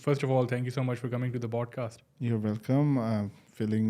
first of all, thank you so much for coming to the podcast. You're welcome. I'm feeling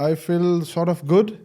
I feel sort of good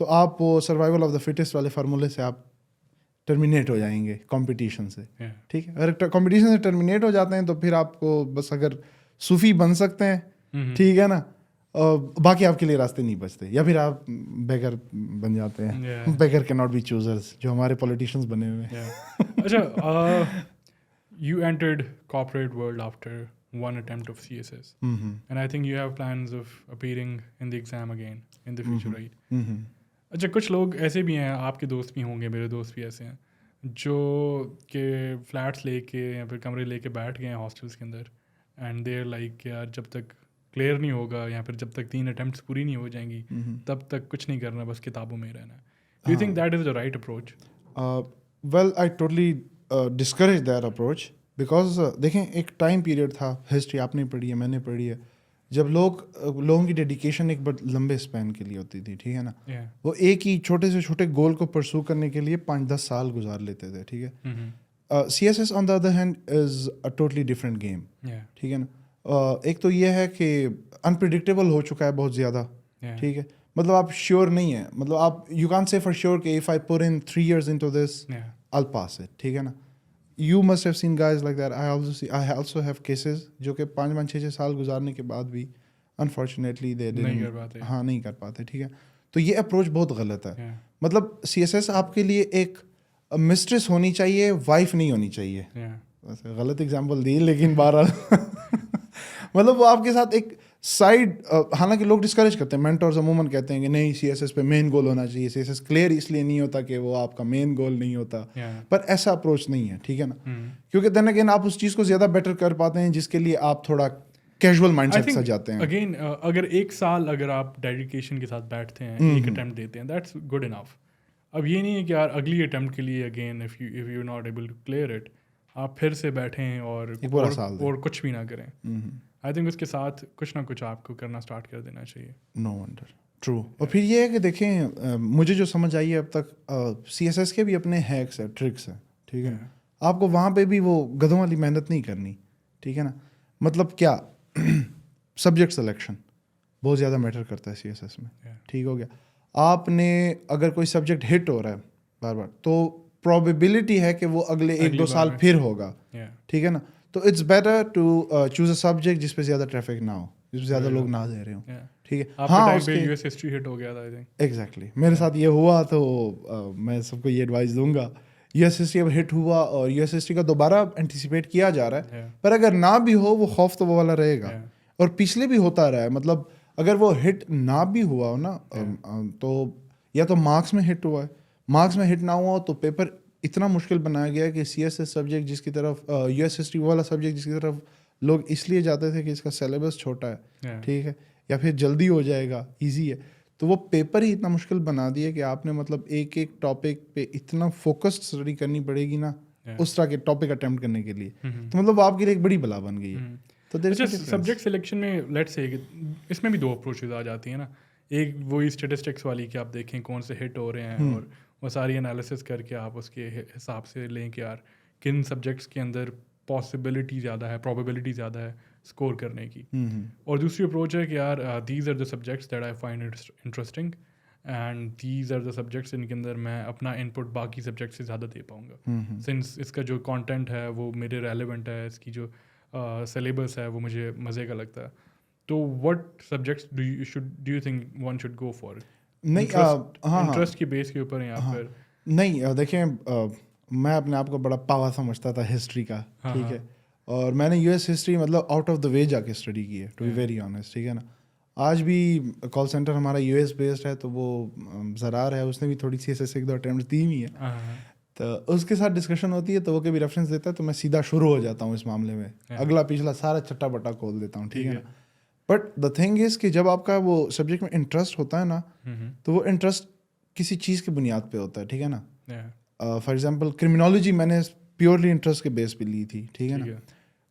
تو آپ وہ survival of the fittest والے فارمولے سے آپ terminate ہو جائیں گے کمپٹیشن سے. ٹھیک ہے, اگر کمپٹیشن سے ٹرمینیٹ ہو جاتے ہیں تو پھر آپ کو بس اگر صوفی بن سکتے ہیں, ٹھیک ہے نا, باقی آپ کے لیے راستے نہیں بچتے, یا پھر آپ بیگر بن جاتے ہیں. بیگر کی ناٹ بی چوزرز, جو ہمارے پولیٹیشینز بنے ہوئے ہیں. اچھا, you entered corporate world after one attempt of CSS, and I think you have plans of appearing in the exam again in the future, right? اچھا, کچھ لوگ ایسے بھی ہیں, آپ کے دوست بھی ہوں گے, میرے دوست بھی ایسے ہیں, جو کہ فلیٹس لے کے یا پھر کمرے لے کے بیٹھ گئے ہیں ہاسٹلس کے اندر, اینڈ دیر لائک کہ یار جب تک کلیئر نہیں ہوگا یا پھر جب تک 3 اٹیمپٹس پوری نہیں ہو جائیں گی تب تک کچھ نہیں کرنا, بس کتابوں میں ہی رہنا ہے. Do you think that is the right approach? Well I totally discourage that approach, because دیکھیں ایک ٹائم پیریڈ تھا, ہسٹری آپ نے پڑھی ہے, میں نے پڑھی ہے, جب لوگوں کی ڈیڈیکیشن ایک بڑے لمبے اسپین کے لیے ہوتی تھی, ٹھیک ہے نا. وہ ایک ہی چھوٹے سے چھوٹے گول کو پرسو کرنے کے لیے 5-10 سال گزار لیتے تھے, ٹھیک ہے. CSS on the other hand is a totally different game, ٹھیک ہے نا. ایک تو یہ ہے کہ انپریڈکٹیبل ہو چکا ہے بہت زیادہ, ٹھیک ہے, مطلب آپ شیور نہیں ہیں, مطلب آپ you can say for sure کہ if I put in 3 years into this I'll pass it, ٹھیک ہے نا. You must have seen guys like that. I also have cases جو کہ 5-6 سال گزارنے کے بعد بھی unfortunately they didn't, ہاں نہیں کر پاتے, ٹھیک ہے. تو یہ اپروچ بہت غلط ہے. مطلب CSS آپ کے لیے ایک مسٹریس ہونی چاہیے, وائف نہیں ہونی چاہیے. غلط ایگزامپل دی, لیکن بہرحال مطلب وہ آپ کے ساتھ ایک سائڈ, حالانکہ لوگ ڈسکریج کرتے ہیں, مینٹورز عموماً کہتے ہیں کہ نہیں CSS پہ مین گول ہونا چاہیے, CSS کلیئر اس لیے نہیں ہوتا کہ وہ آپ کا مین گول نہیں ہوتا, پر ایسا اپروچ نہیں ہے, ٹھیک ہے نا. کیونکہ دین اگین آپ اس چیز کو زیادہ بیٹر کر پاتے ہیں جس کے لیے آپ تھوڑا کیجول مائنڈ سیٹ سے جاتے ہیں. اگین اگر 1 سال اگر آپ ڈیڈیکیشن کے ساتھ بیٹھتے ہیں, ایک اٹیمپٹ دیتے ہیں, دیٹس گڈ انف. اب یہ نہیں ہے کہ یار اگلی اٹیمپٹ کے لیے again if you not able to clear it, آپ پھر سے بیٹھیں اور کچھ بھی نہ کریں. آئی تھنک اس کے ساتھ کچھ نہ کچھ آپ کو کرنا اسٹارٹ کر دینا چاہیے. No wonder, true. اور پھر یہ ہے کہ دیکھیں, مجھے جو سمجھ آئی ہے اب تک, CSS کے بھی اپنے ہیکس ہیں, ٹرکس ہیں, ٹھیک ہے. آپ کو وہاں پہ بھی وہ گدھوں والی محنت نہیں کرنی, ٹھیک ہے نا. مطلب کیا, سبجیکٹ سلیکشن بہت زیادہ میٹر کرتا ہے CSS میں, ٹھیک ہو گیا. آپ نے اگر کوئی سبجیکٹ ہٹ ہو رہا ہے بار بار, تو پرابیبلٹی ہے کہ وہ اگلے 1-2 سال پھر ہوگا, ٹھیک ہے نا. تو it's better to choose a subject جس پہ زیادہ ٹریفک نہ ہو, جس پہ زیادہ لوگ نہ دے رہے ہوں, ٹھیک ہے. ہاں US ہسٹری ہٹ ہو گیا تھا, ایگزیکٹلی میرے ساتھ یہ ہوا, تو میں سب کو یہ ایڈوائز دوں گا, US ہسٹری اب ہٹ ہوا اور US ہسٹری کا دوبارہ اینٹیسپیٹ کیا جا رہا ہے, پر اگر نہ بھی ہو وہ خوف تو وہ والا رہے گا, اور پچھلے بھی ہوتا رہا ہے. مطلب اگر وہ ہٹ نہ بھی ہوا ہو نا, تو یا تو مارکس میں ہٹ ہوا ہے, مارکس میں ہٹ نہ ہوا ہو تو پیپر اتنا مشکل بنایا گیا ہے کہ CSS سبجیکٹ جس کی طرف, US ہسٹری والا سبجیکٹ جس کی طرف لوگ اس لیے جاتے تھے کہ اس کا سلیبس چھوٹا ہے, ٹھیک ہے, یا پھر جلدی ہو جائے گا, ایزی ہے, تو وہ پیپر ہی اتنا مشکل بنا دیا کہ آپ نے مطلب ایک ٹاپک پہ اتنا فوکسڈ اسٹڈی کرنی پڑے گی نا اس طرح کے ٹاپک اٹیمپٹ کرنے کے لیے, تو مطلب آپ کے لیے ایک بڑی بلا بن گئی ہے. تو سبجیکٹ سلیکشن میں لیٹس سے اس میں بھی 2 اپروچز آ جاتی ہیں نا. ایک وہی اسٹیٹسٹکس والی کہ آپ دیکھیں کون سے ہٹ ہو رہے ہیں, اور وہ ساری انالیسس کر کے آپ اس کے حساب سے لیں کہ یار کن سبجیکٹس کے اندر پاسبلٹی زیادہ ہے, پرابیبلٹی زیادہ ہے اسکور کرنے کی. اور دوسری اپروچ ہے کہ یار these are the subjects that I find interesting, and these are the subjects ان کے اندر میں اپنا ان پٹ باقی سبجیکٹ سے زیادہ دے پاؤں گا, سنس اس کا جو کانٹینٹ ہے وہ میرے ریلیونٹ ہے, اس کی جو سلیبس ہے وہ مجھے مزے کا لگتا ہے. تو what subjects do you think one should go for? نہیں, انٹرسٹ کی بیس کے اوپر یا پھر نہیں. دیکھیں, میں اپنے آپ کو بڑا پاوا سمجھتا تھا ہسٹری کا, ٹھیک ہے, اور میں نے US ہسٹری مطلب آؤٹ آف دا وے جا کے اسٹڈی کی ہے, ٹو بی ویری آنیسٹ, ٹھیک ہے نا. آج بھی کال سینٹر ہمارا US بیسڈ ہے, تو وہ زرار ہے, اس نے بھی تھوڑی CSS 1-2 اٹیمپٹ دی ہوئی ہیں, تو اس کے ساتھ ڈسکشن ہوتی ہے, تو وہ کبھی ریفرنس دیتا ہے تو میں سیدھا شروع ہو جاتا ہوں اس معاملے میں, اگلا پچھلا سارا چٹا بٹا کھول دیتا ہوں, ٹھیک ہے نا. بٹ دا تھنگ از کہ جب آپ کا وہ سبجیکٹ میں انٹرسٹ ہوتا ہے نا, تو وہ انٹرسٹ کسی چیز کی بنیاد پہ ہوتا ہے, ٹھیک ہے نا. فار ایگزامپل کرمنالوجی میں نے پیورلی انٹرسٹ کے بیس پہ لی تھی, ٹھیک ہے نا.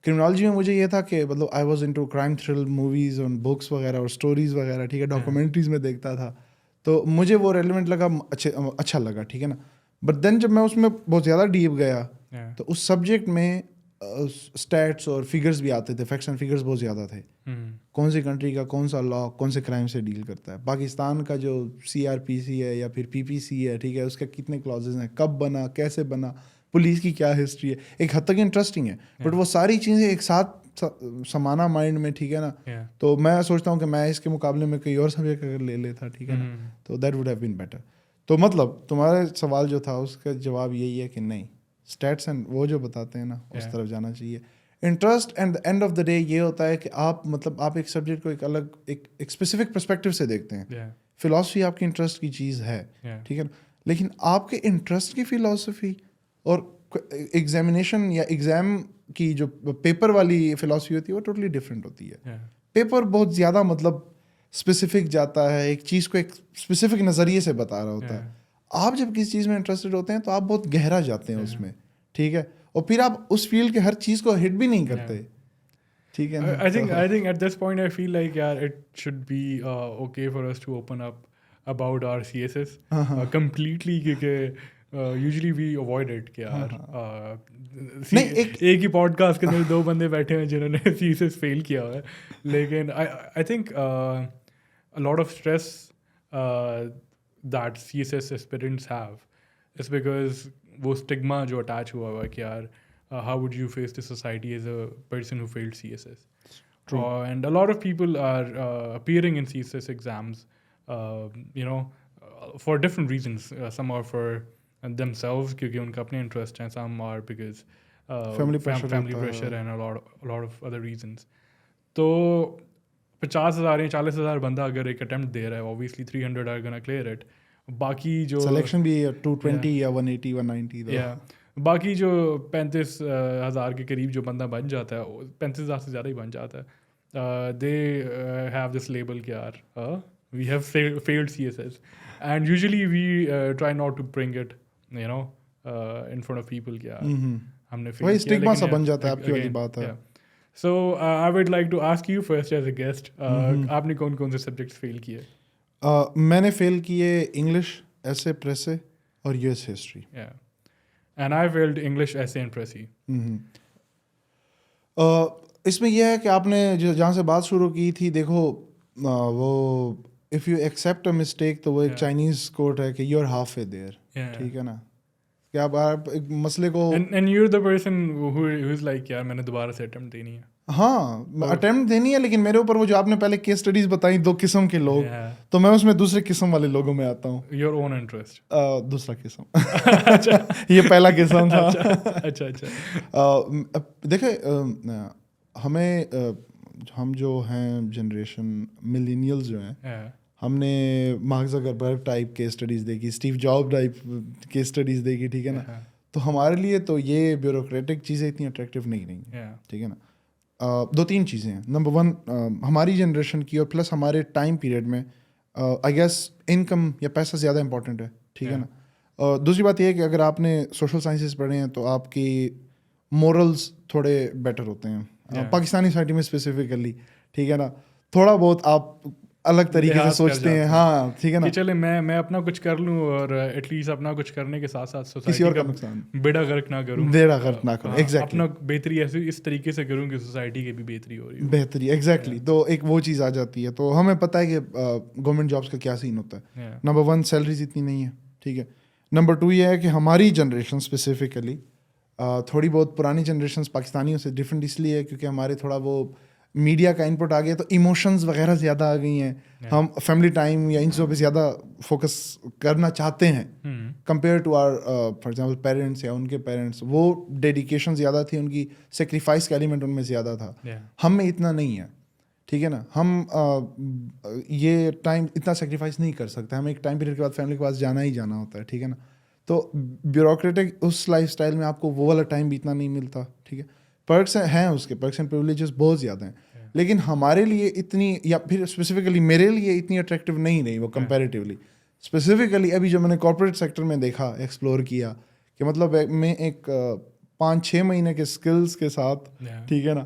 کرمنالوجی میں مجھے یہ تھا کہ مطلب I was into crime thrill movies اور بکس وغیرہ اور اسٹوریز وغیرہ, ٹھیک ہے, ڈاکومنٹریز میں دیکھتا تھا, تو مجھے وہ ریلیونٹ لگا, اچھا لگا, ٹھیک ہے نا. بٹ دین جب میں اس میں بہت زیادہ ڈیپ گیا, تو اس سبجیکٹ میں اسٹیٹس اور فگرز بھی آتے تھے, فیکٹس اینڈ فگرز بہت زیادہ تھے. کون سی کنٹری کا کون سا لا کون سے کرائم سے ڈیل کرتا ہے. پاکستان کا جو CRPC ہے یا پھر PPC ہے, ٹھیک ہے, اس کا کتنے کلازز ہیں, کب بنا, کیسے بنا, پولیس کی کیا ہسٹری ہے, ایک حد تک انٹرسٹنگ ہے. بٹ وہ ساری چیزیں ایک ساتھ سمانا مائنڈ میں, ٹھیک ہے نا. تو میں سوچتا ہوں کہ میں اس کے مقابلے میں کوئی اور سبجیکٹ اگر لے لیتا, ٹھیک ہے نا, تو that would have been better. تو مطلب تمہارا سوال جو تھا اس کا جواب یہی ہے کہ نہیں, اسٹیٹس اینڈ وہ جو بتاتے ہیں نا اس طرف جانا چاہیے. Interest and the end of the day یہ ہوتا ہے کہ آپ مطلب آپ ایک سبجیکٹ کو ایک الگ ایک اسپیسیفک پرسپیکٹو سے دیکھتے ہیں. فلاسفی آپ کی انٹرسٹ کی چیز ہے, ٹھیک ہے نا, لیکن آپ کے انٹرسٹ کی فلاسفی اور ایگزامینیشن یا ایگزام کی جو پیپر والی فلاسفی ہوتی ہے وہ ٹوٹلی ڈفرینٹ ہوتی ہے. پیپر بہت زیادہ مطلب اسپیسیفک جاتا ہے, ایک چیز کو ایک اسپیسیفک نظریے سے بتا رہا ہوتا ہے. آپ جب کسی چیز میں انٹرسٹڈ ہوتے ہیں تو آپ بہت گہرا جاتے ہیں اس میں, ٹھیک ہے, اور پھر آپ اس فیلڈ کے ہر چیز کو ہٹ بھی نہیں کرتے, ٹھیک ہے. I think at this point I feel like it should be okay for us to open up about our CSS completely, کیونکہ usually we avoid it کہ یار ایک ہی پوڈ کاسٹ کے اندر 2 بندے بیٹھے ہیں جنہوں نے CSS فیل کیا ہوا ہے. لیکن I think a lot of stress that CSS aspirants have is because وہ stigma جو attach ہوا ہوا ہے کہ یار how would you face the society as a person who failed CSS. And a lot of people are appearing in CSS exams, for different reasons. Some are for themselves کیونکہ ان کا اپنے interest ہیں, some are because family pressure and a lot of other reasons. تو 50,000 یا 40,000 بندہ اگر ایک attempt دے رہا ہے, obviously 300 are gonna clear it. باقی جو سلیکشن بھی 220 یا 180 190 باقی جو 35,000 کے قریب جو بندہ بن جاتا ہے, 35,000 سے زیادہ ہی بن جاتا ہے, دے ہیو دس لیبل کہ یار we have failed CSS, and usually we try not to bring it in front of people کہ یار ہم نے وہی اسٹگما سا بن جاتا ہے. آپ کی والی بات ہے. So I would like to ask you first as a guest, آپ نے کون کون سے سبجیکٹس فیل کیے؟ میں نے فیل کیے انگلش, ایسے, پریسے اور US history. And I failed English, essay and Pressy. اس میں یہ ہے کہ آپ نے جہاں سے بات شروع کی تھی, دیکھو وہ if you accept a mistake تو وہ ایک چائنیز کوٹ ہے کہ you're halfway there, ٹھیک ہے نا, کہ آپ ایک مسئلے کو and you're the person who's like یار میں نے دوبارہ سے اٹمپٹ دینی ہے. ہاں اٹمپٹ دینی ہے, لیکن میرے اوپر وہ جو آپ نے پہلے کیس اسٹڈیز بتائیں 2 قسم کے لوگ, تو میں اس میں دوسرے قسم والے لوگوں میں آتا ہوں. Your own interest. دوسرا قسم یہ پہلا قسم تھا. اچھا دیکھیں ہمیں ہم جو ہیں جنریشن ملینیلز جو ہیں, ہم نے مارک زکربرگ ٹائپ کے اسٹڈیز دیکھی, اسٹیو جاب ٹائپ کے اسٹڈیز دیکھی, ٹھیک ہے نا. تو ہمارے لیے تو یہ بیوروکریٹک چیزیں اتنی اٹریکٹیو نہیں رہیں, ٹھیک ہے نا. 2-3 چیزیں ہیں. نمبر 1 ہماری جنریشن کی اور پلس ہمارے ٹائم پیریڈ میں آئی گیس انکم یا پیسہ زیادہ امپورٹنٹ ہے, ٹھیک ہے نا. دوسری بات یہ ہے کہ اگر آپ نے سوشل سائنسز پڑھے ہیں تو آپ کی مورلز تھوڑے بیٹر ہوتے ہیں, پاکستانی سوسائٹی میں اسپیسیفکلی, ٹھیک ہے نا. تھوڑا بہت آپ الگ طریقے سے سوچتے ہیں, ہاں ٹھیک ہے نا, چلے میں اپنا کچھ کر لوں اور ایٹ لیسٹ اپنا کچھ کرنے کے ساتھ ساتھ کسی اور سوسائٹی کا نقصان بیڑا غرق نہ کروں, ایگزیکٹلی اپنا بہتری ایسے اس طریقے سے کروں کہ سوسائٹی کی بھی بہتری ہو رہی ہے. بہتری ایگزیکٹلی. تو ایک وہ چیز آ جاتی ہے. تو ہمیں پتہ ہے کہ گورنمنٹ جابس کا کیا سین ہوتا ہے. نمبر 1 سیلریز اتنی نہیں ہے, ٹھیک ہے. نمبر 2 یہ ہے کہ ہماری جنریشن اسپیسیفکلی تھوڑی بہت پرانی جنریشنس پاکستانیوں سے ڈفرینٹ اس لیے ہے کیونکہ ہمارے تھوڑا وہ میڈیا کا انپٹ آ گیا, تو ایموشنز وغیرہ زیادہ آ گئی ہیں. ہم فیملی ٹائم یا ان چیزوں پہ زیادہ فوکس کرنا چاہتے ہیں compare to or for example parents یا ان کے پیرنٹس. وہ ڈیڈیکیشن زیادہ تھی, ان کی سیکریفائس کا ایلیمنٹ ان میں زیادہ تھا. ہم میں اتنا نہیں ہے, ٹھیک ہے نا. ہم یہ ٹائم اتنا سیکریفائس نہیں کر سکتے. ہمیں ایک ٹائم پیریڈ کے بعد فیملی کے پاس جانا ہی جانا ہوتا ہے, ٹھیک ہے نا. تو بیوروکریٹک اس لائف اسٹائل میں آپ کو وہ والا ٹائم بھی اتنا نہیں ملتا, ٹھیک ہے. پرکس ہیں اس کے, پرکس اینڈ پریولیجز بہت زیادہ ہیں, لیکن ہمارے لیے اتنی, یا پھر اسپیسیفکلی میرے لیے اتنی اٹریکٹیو نہیں رہی وہ کمپیریٹیولی. اسپیسیفکلی ابھی جو میں نے کارپوریٹ سیکٹر میں دیکھا, ایکسپلور کیا, کہ مطلب میں ایک 5-6 مہینے کے اسکلس کے ساتھ, ٹھیک ہے نا,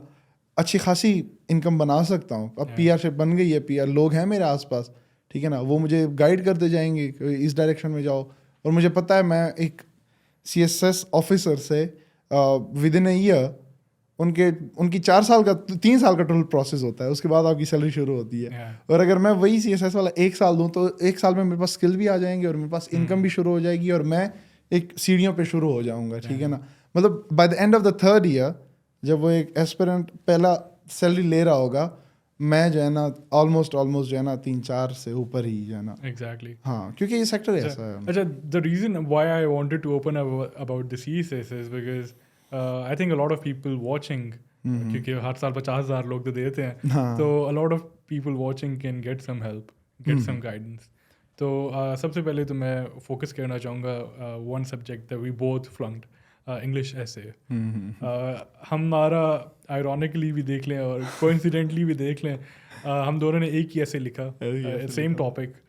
اچھی خاصی انکم بنا سکتا ہوں. اب PR شپ بن گئی ہے, PR لوگ ہیں میرے آس پاس, ٹھیک ہے نا, وہ مجھے گائیڈ کرتے جائیں گے اس ڈائریکشن میں جاؤ. اور مجھے پتہ ہے میں ایک CSS آفیسر سے ود ان اے ایئر ان کی 4 سال کا 3 سال کا ٹوٹل پروسیس ہوتا ہے, اس کے بعد آپ کی سیلری شروع ہوتی ہے. اور اگر میں وہی CSS والا 1 سال دوں تو 1 سال میں میرے پاس اسکل بھی آ جائیں گے اور میرے پاس انکم بھی شروع ہو جائے گی اور میں ایک سیڑھیوں پہ شروع ہو جاؤں گا, ٹھیک ہے نا. مطلب by the end of the 3rd year جب وہ ایک ایسپیرنٹ پہلا سیلری لے رہا ہوگا, میں جو ہے نا آلموسٹ جو ہے نا 3-4 سے اوپر ہی جو ہے نا. ایگزیکٹلی, ہاں, کیونکہ یہ سیکٹر ایسا ہے. اچھا, the reason why I wanted to open about the CSS is because I think a lot of people watching, کیونکہ ہر سال 50,000 لوگ تو دیتے ہیں, تو a lot of people watching can get some help, get some guidance. تو سب سے پہلے تو میں فوکس کرنا چاہوں گا one subject that we both flunked, English ایسے. ہمارا آئرونیکلی بھی دیکھ لیں اور کوئنسیڈنٹلی بھی دیکھ لیں, ہم دونوں نے ایک ہی ایسے لکھا, سیم ٹاپک.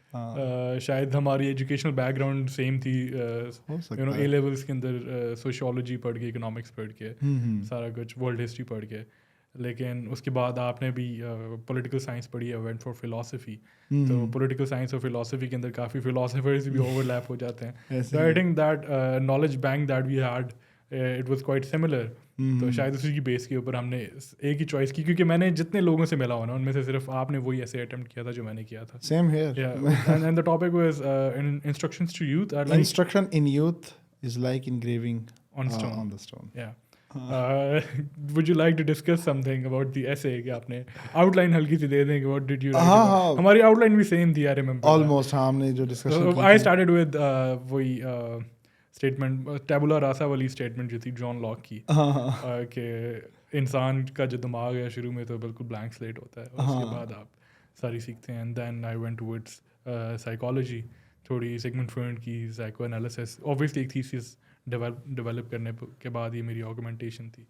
شاید ہماری ایجوکیشنل بیک گراؤنڈ سیم تھی, اے لیولس کے اندر سوشیولوجی پڑھ کے, اکنامکس پڑھ کے, سارا کچھ ورلڈ ہسٹری پڑھ کے. لیکن اس کے بعد آپ نے بھی پولیٹیکل سائنس پڑھی ہے, وینٹ فار فلاسفی. تو پولیٹیکل سائنس اور فلاسفی کے اندر کافی فلاسفرز بھی اوور لیپ ہو جاتے ہیں. So I think that knowledge bank that we had, it was quite similar. تو شاید اسی کی بیس کے اوپر ہم نے ایک ہی چوائس کی, کیونکہ میں نے جتنے لوگوں سے ملا ہوا نا ان میں سے صرف آپ نے وہی ایسے اٹیمپٹ کیا تھا جو میں نے کیا تھا. Same here. And the topic was instructions to youth. Instruction in youth is like engraving on the stone. Yeah. Would you like to discuss something about the essay کہ آپ نے آؤٹ لائن ہلکی سی دے دیں کہ what did you write about? ہماری out line بھی same تھی, I remember. Almost ہم نے جو ڈسکشن کی, I started with وہی اسٹیٹمنٹ, ٹیبولا راسا والی اسٹیٹمنٹ جو تھی جان لاک کی, کہ انسان کا جو دماغ ہے شروع میں تو بالکل بلینک سلیٹ ہوتا ہے, اور اس کے بعد آپ ساری سیکھتے ہیں. And then I went towards psychology, تھوڑی سیگمنٹ فرائڈ کی سائیکو انالیسس. اوبویسلی ایک تھیسس ڈیولپ کرنے کے بعد یہ میری آگمنٹیشن تھی,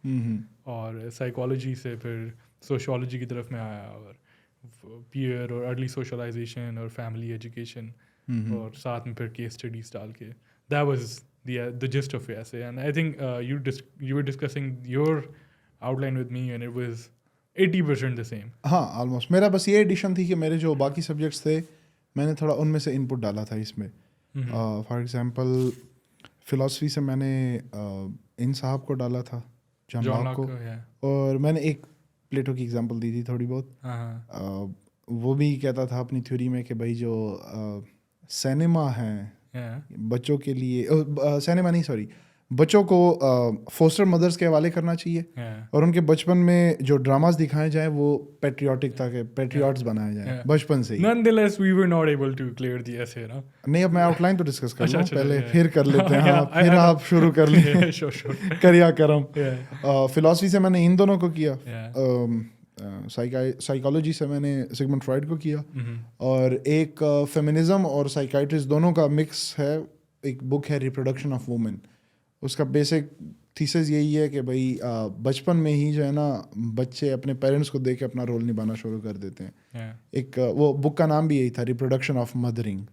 اور سائیکالوجی سے پھر سوشیولوجی کی طرف میں آیا, اور پیئر اور ارلی سوشلائزیشن اور فیملی ایجوکیشن, اور ساتھ میں پھر کیس اسٹڈیز ڈال کے. That was the gist of your essay. And I think you were discussing your outline with me and it was 80% the same. ہاں, آلموسٹ میرا بس یہ ایڈیشن تھی کہ میرے جو باقی سبجیکٹس تھے میں نے تھوڑا ان میں سے انپٹ ڈالا تھا اس میں. فار ایگزامپل فلاسفی سے میں نے ان صاحب کو ڈالا تھا, جان لاک کو, اور میں نے ایک پلیٹو کی ایگزامپل دی تھی تھوڑی بہت. وہ بھی کہتا تھا اپنی تھیوری میں کہ بھائی جو سینما ہیں بچوں کے لیے, سینما نہیں سوری, بچوں کو فوسٹر مدرس کے حوالے کرنا چاہیے, اور ان کے بچپن میں جو ڈراماز دکھائے جائیں وہ پیٹریوٹک تاکہ پیٹریوٹس بنائے جائیں بچپن سے ہی. Nonetheless, we were not able to clear the essay, نا. نہیں, اب میں آؤٹ لائن تو ڈسکس کر لوں پہلے, پھر کر لیتے ہیں, پھر آپ شروع کر لیں. کریا کرم. فلاسفی سے میں نے ان دونوں کو کیا, سائیکالوجی سے میں نے سگمنڈ فرائڈ کو کیا, اور ایک فیمنزم اور سائیکائٹرسٹ دونوں کا مکس ہے, ایک بک ہے ریپروڈکشن آف وومن. اس کا بیسک تھیسس یہی ہے کہ بھائی بچپن میں ہی جو ہے نا بچے اپنے پیرنٹس کو دیکھ کے اپنا رول نبھانا شروع کر دیتے ہیں. ایک وہ بک کا نام بھی یہی تھا, ریپروڈکشن آف مدرنگ,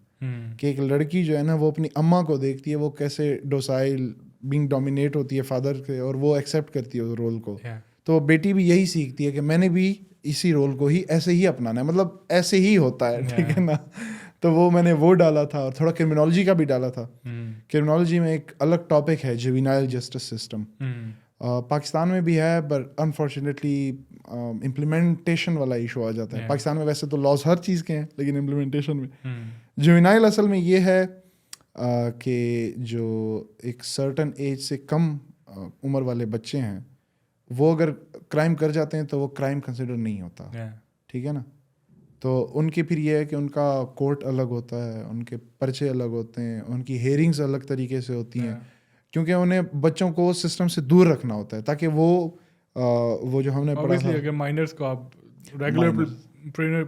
کہ ایک لڑکی جو ہے نا وہ اپنی اماں کو دیکھتی ہے, وہ کیسے ڈوسائل بینگ ڈومینیٹ ہوتی ہے فادر سے, اور وہ ایکسیپٹ کرتی ہے اس رول کو. تو بیٹی بھی یہی سیکھتی ہے کہ میں نے بھی اسی رول کو ہی ایسے ہی اپنانا ہے, مطلب ایسے ہی ہوتا ہے, ٹھیک ہے نا. تو وہ میں نے وہ ڈالا تھا, اور تھوڑا کرمنالوجی کا بھی ڈالا تھا. کرمنالوجی میں ایک الگ ٹاپک ہے جوینائل جسٹس سسٹم. پاکستان میں بھی ہے, بٹ انفارچونیٹلی امپلیمنٹیشن والا ایشو آ جاتا ہے. پاکستان میں ویسے تو لاز ہر چیز کے ہیں, لیکن امپلیمنٹیشن میں جوینائل اصل میں یہ ہے کہ جو ایک سرٹن ایج سے کم عمر والے بچے ہیں وہ اگر کرائم کر جاتے ہیں تو وہ کرائم کنسیڈر نہیں ہوتا, ٹھیک ہے نا. تو ان کی پھر یہ ہے کہ ان کا کورٹ الگ ہوتا ہے, ان کے پرچے الگ ہوتے ہیں, ان کی ہیئرنگز الگ طریقے سے ہوتی ہیں, کیونکہ انہیں بچوں کو سسٹم سے دور رکھنا ہوتا ہے تاکہ وہ جو ہم نے پڑھا تھا, اگر مائنرز کو آپ ریگولر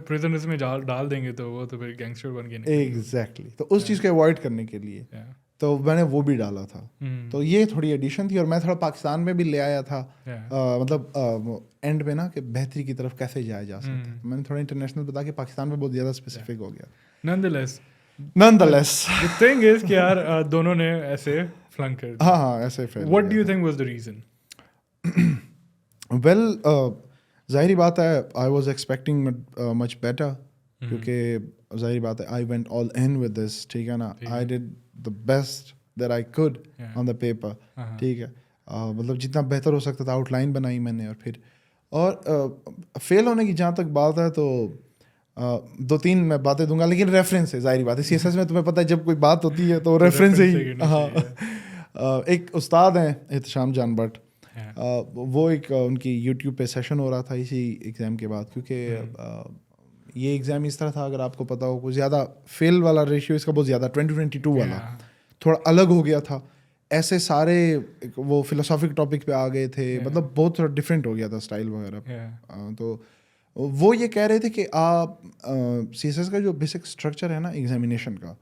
پریزنرز میں ڈال دیں گے تو وہ تو پھر گینگسٹر بن گئے. ایگزیکٹلی, تو اس چیز کو اوائڈ کرنے کے لیے تو میں نے وہ بھی ڈالا تھا. تو یہ تھوڑی ایڈیشن تھی, اور میں تھوڑا پاکستان میں بھی لے آیا تھا, مطلب اینڈ پہ نا کہ بہتری کی طرف کیسے جایا جا سکتا ہے. میں نے تھوڑا انٹرنیشنل بتا کے پاکستان میں بہت زیادہ اسپیسیفک ہو گیا. Nonetheless the thing is کہ یار دونوں نے ایسے فلنک کر دیا. ہاں ایسے فیل. What do you think was the reason? Well, ظاہری بات ہے I was expecting much better, کیونکہ ظاہری بات ہے I went all in with this, ٹھیک ہے نا. I did the best that I could on the paper, ٹھیک ہے. مطلب جتنا بہتر ہو سکتا تھا آؤٹ لائن بنائی میں نے. اور فیل ہونے کی جہاں تک بات ہے تو 2-3 میں باتیں دوں گا, لیکن ریفرنس ہے, ظاہری بات ہے سی ایس ایس میں تمہیں پتہ ہے جب کوئی بات ہوتی ہے تو ریفرنس ہی. ہاں, ایک استاد ہیں احتشام جان بٹ, وہ ایک ان کی یوٹیوب پہ سیشن ہو رہا تھا اسی ایگزام کے بعد, کیونکہ یہ ایگزام اس طرح تھا, اگر آپ کو پتا ہو, کوئی زیادہ فیل والا ریشیو اس کا بہت زیادہ 2022 والا تھوڑا الگ ہو گیا تھا. ایسے سارے وہ فلسافک ٹاپک پہ آ گئے تھے, مطلب بہت تھوڑا ڈفرینٹ ہو گیا تھا اسٹائل وغیرہ. تو وہ یہ کہہ رہے تھے کہ آپ سی ایس ایس کا جو بیسک اسٹرکچر ہے نا ایگزامینیشن کا,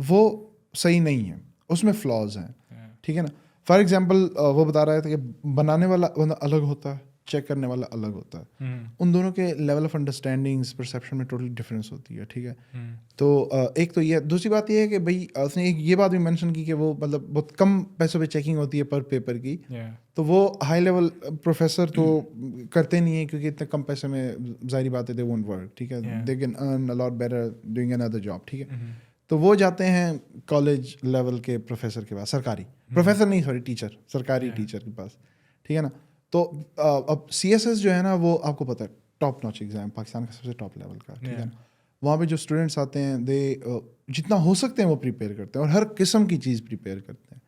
وہ صحیح نہیں ہے, اس میں فلاز ہیں. ٹھیک ہے نا. فار ایگزامپل وہ بتا رہا تھا کہ بنانے والا بندہ الگ ہوتا ہے, چیک کرنے والا الگ ہوتا ہے. ان دونوں کے لیول آف انڈرسٹینڈنگس پرسیپشن میں ٹوٹلی ڈفرینس ہوتی ہے. ٹھیک ہے. تو ایک تو یہ, دوسری بات یہ ہے کہ بھائی اس نے ایک یہ بات بھی مینشن کی کہ وہ مطلب بہت کم پیسوں پہ چیکنگ ہوتی ہے پر پیپر کی, تو وہ ہائی لیول پروفیسر تو کرتے نہیں ہیں کیونکہ اتنے کم پیسے میں ظاہری بات ہے دے وونٹ ورک. ٹھیک ہے. They can earn a lot better doing another job. ٹھیک ہے. تو وہ جاتے ہیں کالج لیول کے پروفیسر کے پاس, سرکاری پروفیسر نہیں, سوری ٹیچر, سرکاری ٹیچر کے پاس. ٹھیک ہے نا. تو اب سی ایس ایس جو ہے نا وہ آپ کو پتہ ہے ٹاپ ناچ ایگزام, پاکستان کا سب سے ٹاپ لیول کا. ٹھیک ہے نا. وہاں پہ جو اسٹوڈنٹس آتے ہیں دے جتنا ہو سکتے ہیں وہ پریپیئر کرتے ہیں, اور ہر قسم کی چیز پریپیئر کرتے ہیں.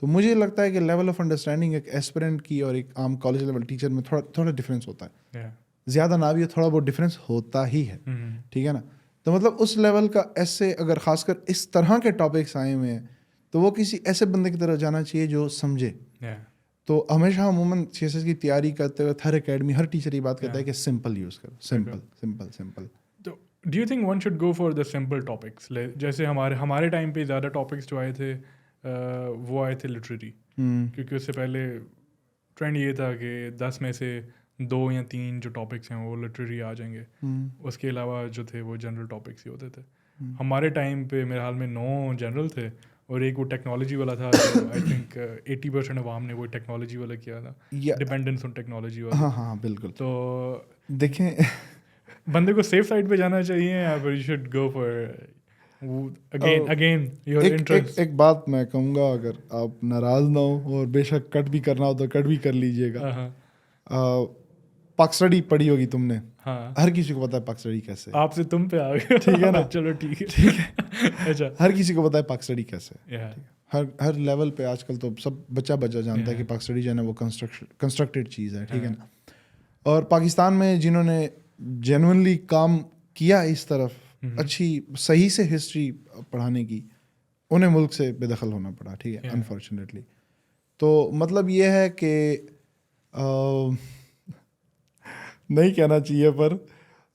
تو مجھے لگتا ہے کہ لیول آف انڈرسٹینڈنگ ایک ایسپرنٹ کی اور ایک عام کالج لیول ٹیچر میں تھوڑا ڈفرینس ہوتا ہے. زیادہ نہ بھی, تھوڑا بہت ڈفرینس ہوتا ہی ہے. ٹھیک ہے نا. تو مطلب اس لیول کا ایسے اگر خاص کر اس طرح کے ٹاپکس آئے ہوئے ہیں تو وہ کسی ایسے بندے کی طرف جانا چاہیے جو سمجھے. تو ہمیشہ عموماً سی ایس ایس کی تیاری کرتے ہوئے ہر اکیڈمی, ہر ٹیچر یہ بات کہتا ہے کہ سمپل یوز کرو, سمپل سمپل سمپل. تو do you think one should go for the simple topics? جیسے ہمارے ٹائم پہ زیادہ ٹاپکس جو آئے تھے وہ آئے تھے لٹریری, کیونکہ اس سے پہلے ٹرینڈ یہ تھا کہ 10 میں سے 2 یا 3 جو ٹاپکس ہیں وہ لٹریری آ جائیں گے, اس کے علاوہ جو تھے وہ جنرل ٹاپکس ہی ہوتے تھے. ہمارے ٹائم پہ میرے حال میں 9 جنرل تھے اور ایک وہ ٹیکنالوجی والا تھا. آئی تھنک 80% عوام نے وہ ٹیکنالوجی والا کیا تھا, ڈپینڈنس آن ٹیکنالوجی والا. ہاں بالکل. تو دیکھیں بندے کو سیف سائڈ پہ جانا چاہیے یا پھر you should go for again your interest. ایک بات میں کہوں گا, اگر آپ ناراض نہ ہو اور بے شک کٹ بھی کرنا ہو تو کٹ بھی کر لیجیے گا. پاک اسٹڈی پڑھی ہوگی تم نے, ہر کسی کو پتا ہے پاک اسٹڈی کیسے. آپ سے تم پہ آ گئے, ٹھیک ہے نا. چلو ٹھیک ہے. اچھا, ہر کسی کو پتا ہے پاک اسٹڈی کیسے. ہر لیول پہ آج کل تو سب بچہ جانتا ہے کہ پاک اسٹڈی جو ہے نا وہ کنسٹرکٹیڈ چیز ہے. ٹھیک ہے نا. اور پاکستان میں جنہوں نے جینونلی کام کیا اس طرف اچھی صحیح سے ہسٹری پڑھانے کی, انہیں ملک سے بے دخل ہونا پڑا. ٹھیک ہے, انفارچونیٹلی. تو مطلب یہ ہے کہ نہیں کہنا چاہیے, پر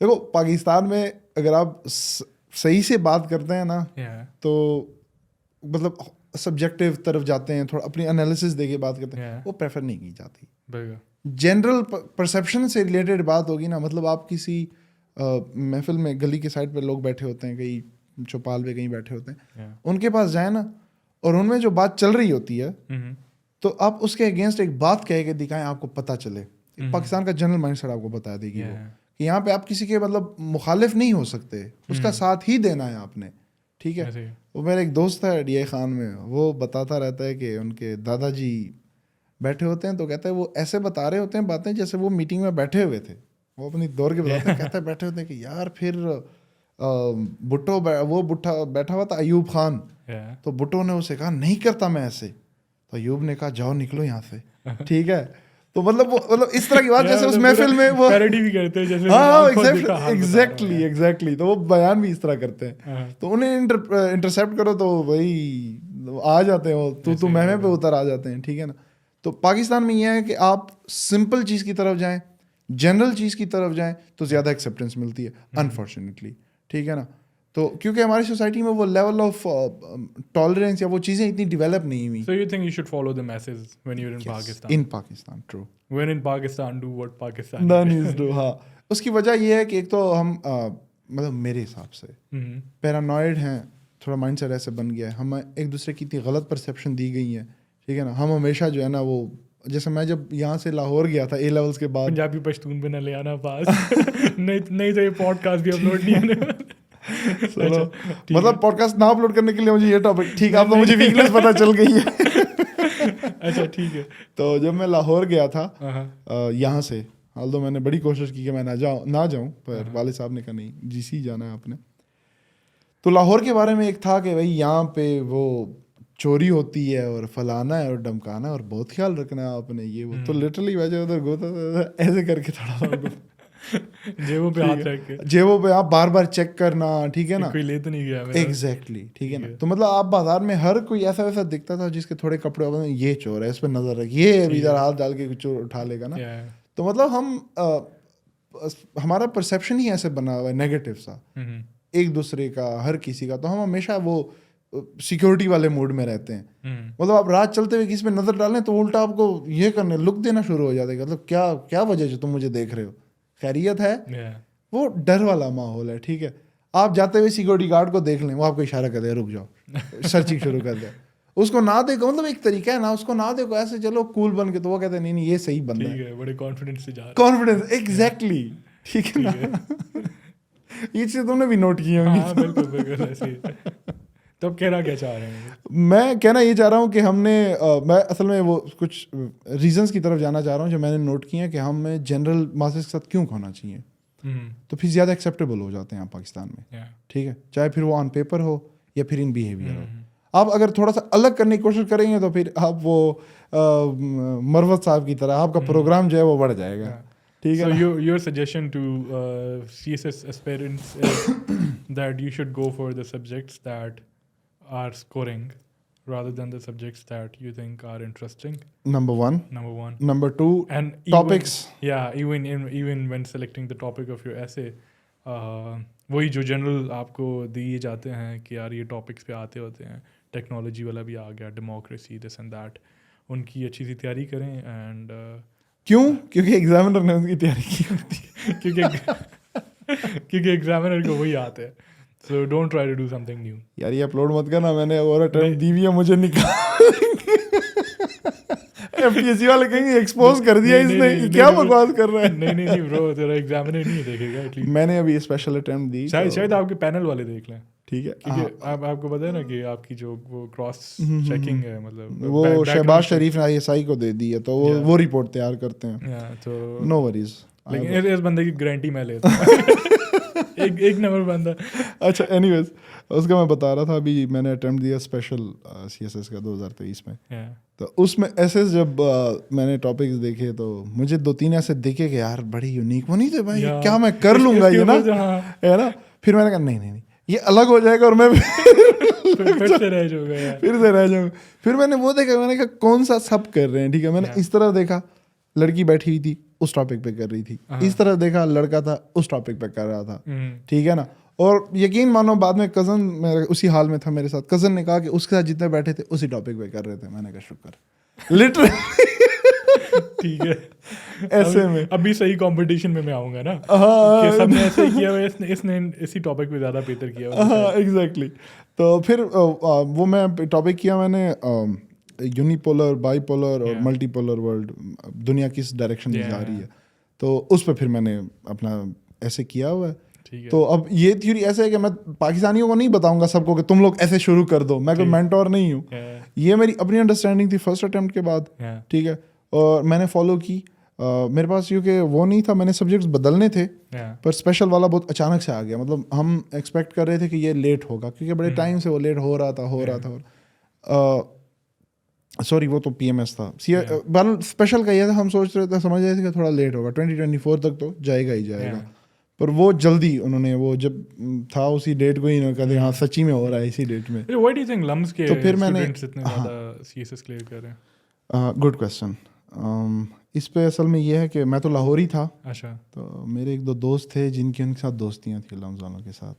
دیکھو پاکستان میں اگر آپ صحیح سے بات کرتے ہیں نا تو مطلب سبجیکٹیو طرف جاتے ہیں, تھوڑا اپنی انالیسس دے کے بات کرتے ہیں, وہ پریفر نہیں کی جاتی. جنرل پرسیپشن سے ریلیٹڈ بات ہوگی نا, مطلب آپ کسی محفل میں گلی کے سائڈ پہ لوگ بیٹھے ہوتے ہیں, کہیں چوپال پہ کہیں بیٹھے ہوتے ہیں, ان کے پاس جائیں نا اور ان میں جو بات چل رہی ہوتی ہے تو آپ اس کے اگینسٹ ایک بات کہہ کے دکھائیں, آپ کو پتہ چلے. پاکستان کا جنرل مائنڈ سیٹ آپ کو بتا دے گی وہ کہ یہاں پہ آپ کسی کے مطلب مخالف نہیں ہو سکتے, اس کا ساتھ ہی دینا ہے آپ نے. ٹھیک ہے. وہ میرا ایک دوست ہے ڈی آئی خان میں, وہ بتاتا رہتا ہے کہ ان کے دادا جی بیٹھے ہوتے ہیں تو کہتا ہے وہ ایسے بتا رہے ہوتے ہیں باتیں جیسے وہ میٹنگ میں بیٹھے ہوئے تھے. وہ اپنی دور کے بتاتے ہیں, کہتا ہے بیٹھے ہوتے ہیں کہ یار پھر بھٹو وہ بیٹھا ہوا تھا ایوب خان, تو بھٹو نے اسے کہا نہیں کرتا میں ایسے, تو ایوب نے کہا جاؤ نکلو یہاں سے. ٹھیک ہے. تو مطلب اس طرح کی بات جیسے اس محفل میں وہ پیروڈی بھی کرتے ہیں جیسے. ہاں ایگزیکٹلی تو وہ بیان بھی اس طرح کرتے ہیں. تو انہیں انٹرسیپٹ کرو تو وہی آ جاتے ہیں, وہ تو مہمے پہ اتر آ جاتے ہیں. ٹھیک ہے نا. تو پاکستان میں یہ ہے کہ آپ سمپل چیز کی طرف جائیں, جنرل چیز کی طرف جائیں تو زیادہ ایکسیپٹنس ملتی ہے, انفارچونیٹلی. ٹھیک ہے نا. تو کیونکہ ہماری سوسائٹی میں وہ لیول آف ٹالرنس یا وہ چیزیں اتنی ڈیولپ نہیں ہوئی. So you think you should follow the masses when you're in Pakistan? In Pakistan, true. When in Pakistan, do what Pakistan needs to. ہاں, اس کی وجہ یہ ہے کہ ایک تو ہم مطلب میرے حساب سے پیرانوائڈ ہیں, تھوڑا مائنڈ سیٹ ایسے بن گیا ہے, ہمیں ایک دوسرے کی اتنی غلط پرسیپشن دی گئی ہے. ٹھیک ہے نا. ہم ہمیشہ جو ہے نا وہ, جیسے میں جب یہاں سے لاہور گیا تھا اے لیولس کے بعد, پنجابی پشتون پہ نہ لے آنا پاس, نہیں تو یہ پوڈ کاسٹ بھی اپلوڈ نہیں آنے. مطلب پوڈ کاسٹ نہ اپلوڈ کرنے کے لیے مجھے یہ ٹاپک, ٹھیک ہے, آپ کو مجھے ویکنیس پتہ چل گئی ہے. اچھا ٹھیک ہے. تو جب میں لاہور گیا تھا یہاں سے, although میں نے بڑی کوشش کی کہ میں نہ جاؤں, پر والد صاحب نے کہا نہیں جی سی جانا ہے آپ نے. تو لاہور کے بارے میں ایک تھا کہ بھائی یہاں پہ وہ چوری ہوتی ہے اور فلانا ہے اور ڈمکانا ہے اور بہت خیال رکھنا ہے آپ نے یہ وہ. تو لٹرلی ویسے ادھر گوتا ایسے کر کے تھوڑا جیبوں پہ ہاتھ رکھ کے, جیبوں پہ آپ بار بار چیک کرنا, ٹھیک ہے نا, کوئی لے تو نہیں گیا. ایگزیکٹلی ٹھیک ہے نا. تو مطلب آپ بازار میں ہر کوئی ایسا ویسا دکھتا تھا جس کے تھوڑے کپڑے ہوتے ہیں, یہ چور ہے اس پہ نظر رکھ, یہ ابھی ادھر ہاتھ ڈال کے چور اٹھا لے گا نا. تو مطلب ہمارا پرسیپشن ہی ایسے بنا ہوا ہے نیگیٹو سا ایک دوسرے کا, ہر کسی کا. تو ہم ہمیشہ وہ سیکورٹی والے موڈ میں رہتے ہیں. مطلب آپ رات چلتے ہوئے کسی پہ نظر ڈالیں تو الٹا آپ کو یہ کرنے لک دینا شروع ہو جاتا ہے, مطلب کیا وجہ سے تم مجھے دیکھ رہے ہو, خیریت ہے. وہ ڈر والا ماحول ہے. ٹھیک ہے, آپ جاتے ہوئے سیکورٹی گارڈ کو دیکھ لیں, وہ آپ کو اشارہ کر دے رک جاؤ, سرچنگ شروع کر دے. اس کو نہ دیکھو, مطلب ایک طریقہ ہے نا, اس کو نہ دیکھو ایسے چلو کول بن کے, تو وہ کہتے ہیں نہیں یہ صحیح بندہ ہے, بڑے کانفیڈنس سے جا رہا ہے. کانفیڈنس ایگزیکٹلی, ٹھیک ہے نا. یہ چیز تم نے بھی نوٹ کی ہوں گی. بالکل ایسے. تو کہنا کیا چاہ رہے ہیں؟ میں کہنا یہ چاہ رہا ہوں کہ میں اصل میں وہ کچھ ریزنس کی طرف جانا چاہ رہا ہوں جو میں نے نوٹ کیے ہیں کہ ہمیں جنرل ماسز کے ساتھ کیوں کھونا چاہیے. تو پھر زیادہ ایکسیپٹیبل ہو جاتے ہیں آپ پاکستان میں, ٹھیک ہے, چاہے پھر وہ آن پیپر ہو یا پھر ان بیہیویئر ہو. آپ اگر تھوڑا سا الگ کرنے کی کوشش کریں گے تو پھر آپ وہ مروت صاحب کی طرح آپ کا پروگرام جو ہے وہ بڑھ جائے گا. ٹھیک ہے. So your suggestion to CSS aspirants is that you should go for the subjects that are scoring rather than the subjects that you think are interesting. Number one. Number two, and topics. Even when selecting the topic of your essay, وہی جو general آپ کو دیے جاتے ہیں کہ یار یہ ٹاپکس پہ آتے ہوتے ہیں, ٹیکنالوجی والا بھی آ گیا, ڈیموکریسی, دس اینڈ دیٹ, ان کی اچھی سی تیاری کریں. اینڈ کیونکہ ایگزامنر نے ان کی تیاری کی ہوتی ہے, کیونکہ ایگزامنر کو وہی آتے ہیں. So don't try to do something new. یار یہ اپلوڈ مت کرنا, میں نے اور اٹیمپٹ دی ہوئی ہے, مجھے نکال ایف پی ایس سی والے کہیں گے ایکسپوز کر دیا اس نے, کیا بکواس کر رہا ہے. نہیں برو, تیرا ایگزامنر نہیں دیکھے گا. میں نے ابھی اسپیشل اٹیمپٹ دی, شاید آپ کے پینل والے دیکھ لیں. ٹھیک ہے, کیونکہ آپ کو پتا ہے نا کہ آپ کی جو وہ کراس چیکنگ ہے, مطلب وہ شہباز شریف نے آئی ایس آئی کو دے دی ہے, تو وہ رپورٹ تیار کرتے ہیں. تو نو وریز, لیکن اس بندے کی گارنٹی میں لیتا ہوں, ایک نمبر بندہ. اچھا اینی ویز, اس کا میں بتا رہا تھا, ابھی میں نے اٹیمپٹ دیا اسپیشل سی ایس ایس کا 2023 میں. تو اس میں ایسے جب میں نے ٹاپکس دیکھے تو مجھے 2-3 ایسے دیکھے کہ یار بڑی یونیک, وہ نہیں تھے بھائی, کیا میں کر لوں گا یہ نا, ہے نا. پھر میں نے کہا نہیں یہ الگ ہو جائے گا اور میں پھر سے رہ جاؤں. پھر میں نے وہ دیکھا, میں نے کہا کون سا سب کر رہے ہیں. ٹھیک ہے, میں نے اس طرح دیکھا لڑکی بیٹھی ہوئی تھی اس ٹاپک پہ کر رہی تھی, اس طرح دیکھا لڑکا تھا اس ٹاپک پہ کر رہا تھا. ٹھیک ہے نا. اور یقین مانو بعد میں کزن اسی حال میں تھا میرے ساتھ, کزن نے کہا کہ اس کے ساتھ جتنے بیٹھے تھے اسی ٹاپک پہ کر رہے تھے. میں نے کہا شکر, لٹرلی. ٹھیک ہے, ایسے میں ابھی صحیح کمپٹیشن میں آؤں گا نا, کہ سب نے ایسے کیا ہوا, اس نے اسی ٹاپک پہ زیادہ بہتر کیا. ہاں ایگزیکٹلی. تو پھر وہ میں ٹاپک کیا میں نے یونیپولر, بائی پولر اور ملٹی پولر ورلڈ, دنیا کس ڈائریکشن میں جا رہی ہے. تو اس پہ پھر میں نے اپنا ایسے کیا ہوا ہے. تو اب یہ تھیوری ایسے ہے کہ میں پاکستانیوں کو نہیں بتاؤں گا سب کو کہ تم لوگ ایسے شروع کر دو, میں کوئی مینٹور نہیں ہوں. یہ میری اپنی انڈرسٹینڈنگ تھی فرسٹ اٹیمپٹ کے بعد. ٹھیک ہے, اور میں نے فالو کی. میرے پاس کیونکہ وہ نہیں تھا, میں نے سبجیکٹس بدلنے تھے, پر اسپیشل والا بہت اچانک سے آ گیا. مطلب ہم ایکسپیکٹ کر رہے تھے کہ یہ لیٹ ہوگا, کیونکہ بڑے ٹائم سے وہ لیٹ ہو رہا تھا. سوری وہ تو پی ایم ایس تھا. اسپیشل کا یہ تھا, ہم سوچ رہے تھے, سمجھ رہے تھے کہ تھوڑا لیٹ ہوگا, 2024 تک تو جائے گا. پر وہ جلدی انہوں نے, وہ جب تھا اسی ڈیٹ کو ہی انہوں نے کہا ہاں سچی میں ہو رہا ہے اسی ڈیٹ میں. تو پھر میں نے گڈ کویسچن. اس پہ اصل میں یہ ہے کہ میں تو لاہور ہی تھا. اچھا. تو میرے 1-2 دوست تھے جن کی ان کے ساتھ دوستیاں تھیں لمز والوں کے ساتھ.